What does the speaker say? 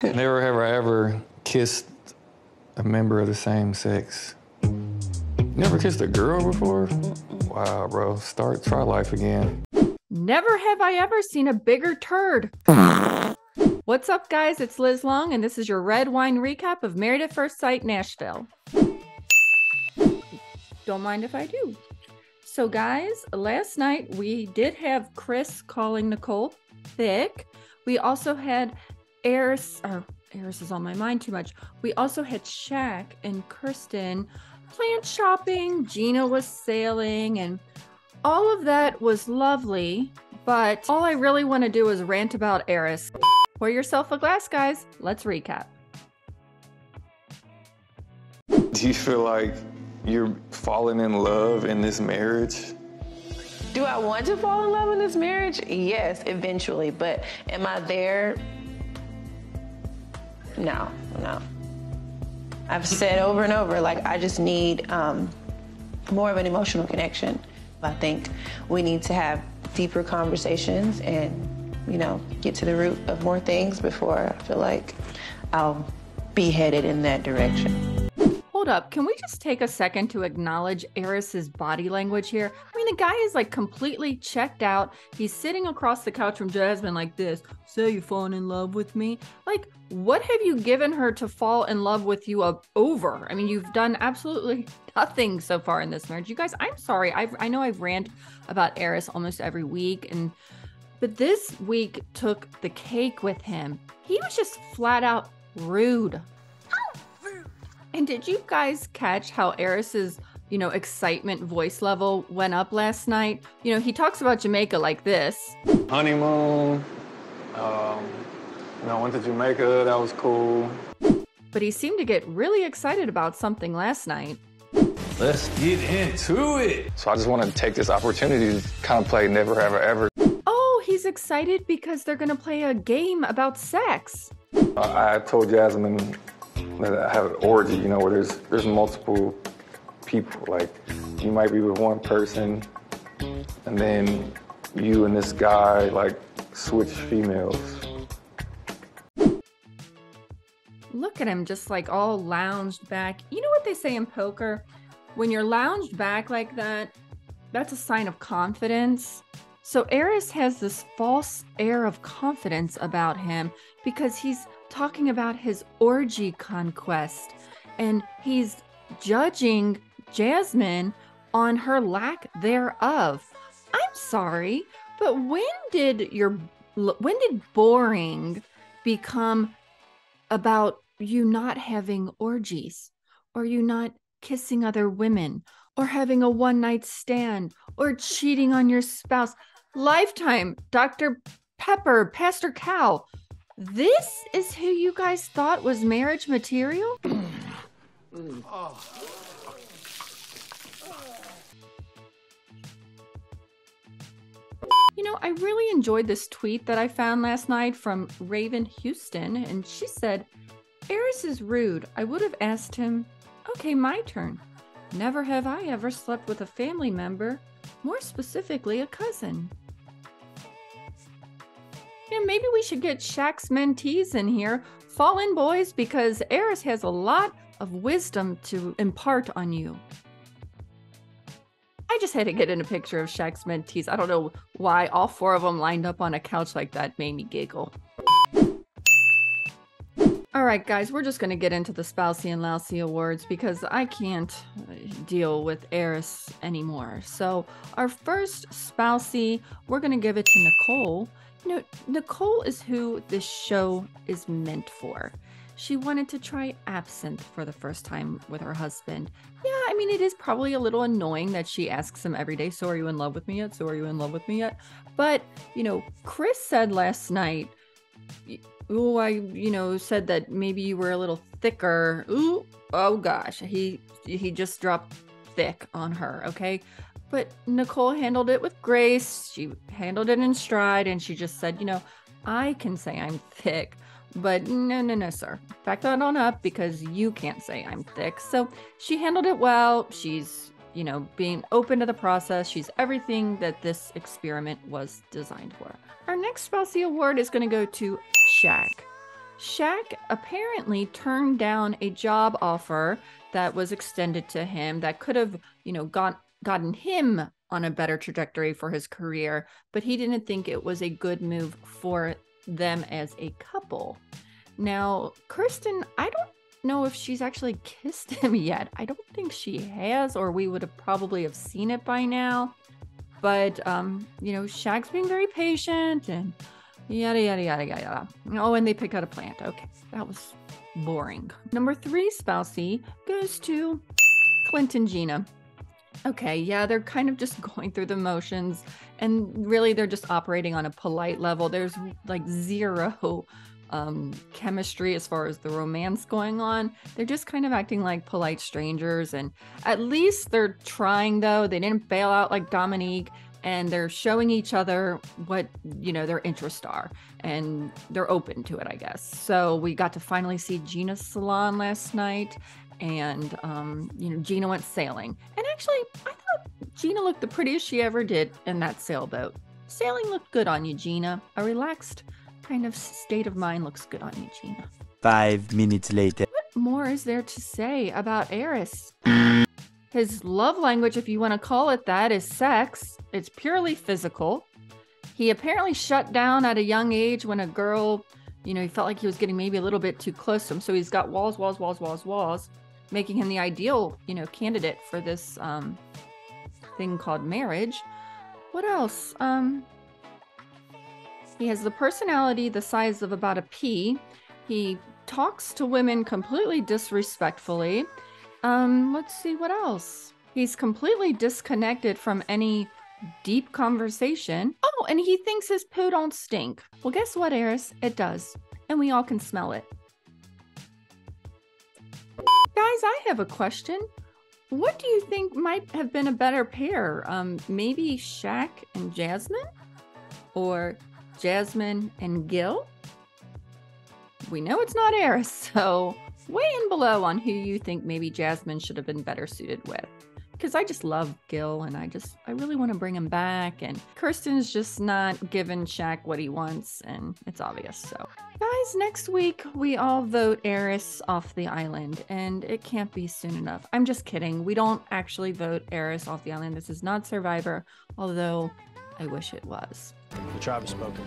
Never have I ever kissed a member of the same sex. Never kissed a girl before? Wow, bro. Try life again. Never have I ever seen a bigger turd. What's up, guys? It's Liz Long, and this is your red wine recap of Married at First Sight Nashville. Don't mind if I do. So, guys, last night we did have Chris calling Nicole thick. We also had Airris is on my mind too much. We also had Shaq and Kirsten plant shopping. Gina was sailing, and all of that was lovely. But all I really want to do is rant about Airris. Pour yourself a glass, guys. Let's recap. Do you feel like you're falling in love in this marriage? Do I want to fall in love in this marriage? Yes, eventually. But am I there? No. I've said over and over, like, I just need more of an emotional connection. I think we need to have deeper conversations and, get to the root of more things before I feel like I'll be headed in that direction. Hold up, can we just take a second to acknowledge Airris's body language here? I mean, the guy is like completely checked out. He's sitting across the couch from Jasmine like this. So you falling in love with me? Like, what have you given her to fall in love with you over? I mean, you've done absolutely nothing so far in this marriage. You guys, I'm sorry. I know I've ranted about Airris almost every week, but this week took the cake with him. He was just flat out rude. And did you guys catch how Airris's, excitement voice level went up last night? He talks about Jamaica like this. Honeymoon. Went to Jamaica. That was cool. But he seemed to get really excited about something last night. Let's get into it. So I just want to take this opportunity to kind of play Never Have I Ever. Oh, he's excited because they're going to play a game about sex. I told Jasmine that I have an orgy, where there's multiple people. Like, you might be with one person, and then you and this guy, like, switch females. Look at him, just like all lounged back. You know what they say in poker? When you're lounged back like that, that's a sign of confidence. So Airris has this false air of confidence about him because he's talking about his orgy conquest, and he's judging Jasmine on her lack thereof. I'm sorry, but when did boring become about you not having orgies, or you not kissing other women, or having a one-night stand, or cheating on your spouse? Lifetime, Dr. Pepper, Pastor Cow. This is who you guys thought was marriage material? I really enjoyed this tweet that I found last night from Raven Houston, and she said, Airris is rude. I would have asked him, okay, my turn. Never have I ever slept with a family member, more specifically a cousin. Maybe we should get Shaq's mentees in here. Fall in, boys, because Airris has a lot of wisdom to impart on you. I just had to get in a picture of Shaq's mentees. I don't know why all four of them lined up on a couch like that made me giggle. All right, guys, we're just going to get into the Spousey and Lousey awards because I can't deal with Airris anymore. So our first Spousey, we're going to give it to Nicole. Nicole is who this show is meant for. She wanted to try absinthe for the first time with her husband. Yeah, I mean, it is probably a little annoying that she asks him every day, so are you in love with me yet? So are you in love with me yet? But, Chris said last night, ooh, I, said that maybe you were a little thicker. Ooh, oh gosh, he just dropped thick on her, okay? But Nicole handled it with grace. She handled it in stride, and she just said, I can say I'm thick, but no, sir. Back that on up because you can't say I'm thick. So she handled it well. She's, being open to the process. She's everything that this experiment was designed for. Our next Spousey award is going to go to Shaq. Shaq apparently turned down a job offer that was extended to him that could have, gotten him on a better trajectory for his career, but he didn't think it was a good move for them as a couple. Now, Kirsten, I don't know if she's actually kissed him yet. I don't think she has, or we would have probably have seen it by now. But, Shaq's being very patient and yada, yada, yada, yada. Oh, and they picked out a plant. Okay, that was boring. Number 3, Spousey, goes to Clint and Gina. Okay, yeah, they're kind of just going through the motions, and really they're just operating on a polite level. There's like zero chemistry as far as the romance going on. They're just kind of acting like polite strangers, and at least they're trying, though. They didn't bail out like Dominique, and they're showing each other what their interests are, and they're open to it, I guess. So we got to finally see Gina's salon last night, and Gina went sailing, and actually I thought Gina looked the prettiest she ever did in that sailboat. Sailing looked good on you, Gina. A relaxed kind of state of mind looks good on you, Gina. 5 minutes later. What more is there to say about Airris? His love language, if you want to call it that, is sex. It's purely physical. He apparently shut down at a young age when a girl, he felt like he was getting maybe a little bit too close to him. So he's got walls, making him the ideal, candidate for this thing called marriage. What else? He has the personality the size of about a pea. He talks to women completely disrespectfully. Let's see what else. He's completely disconnected from any deep conversation. Oh, and he thinks his poo don't stink. Well, guess what, Airris? It does. And we all can smell it. Guys, I have a question. What do you think might have been a better pair? Maybe Shaq and Jasmine? Or Jasmine and Gil? We know it's not Airris, so weigh in below on who you think maybe Jasmine should have been better suited with. Because I just love Gil, and I really want to bring him back, and Kirsten's just not giving Shaq what he wants, and it's obvious. So guys, next week we all vote Airris off the island, and it can't be soon enough. I'm just kidding. We don't actually vote Airris off the island. This is not Survivor, although I wish it was. The tribe has spoken.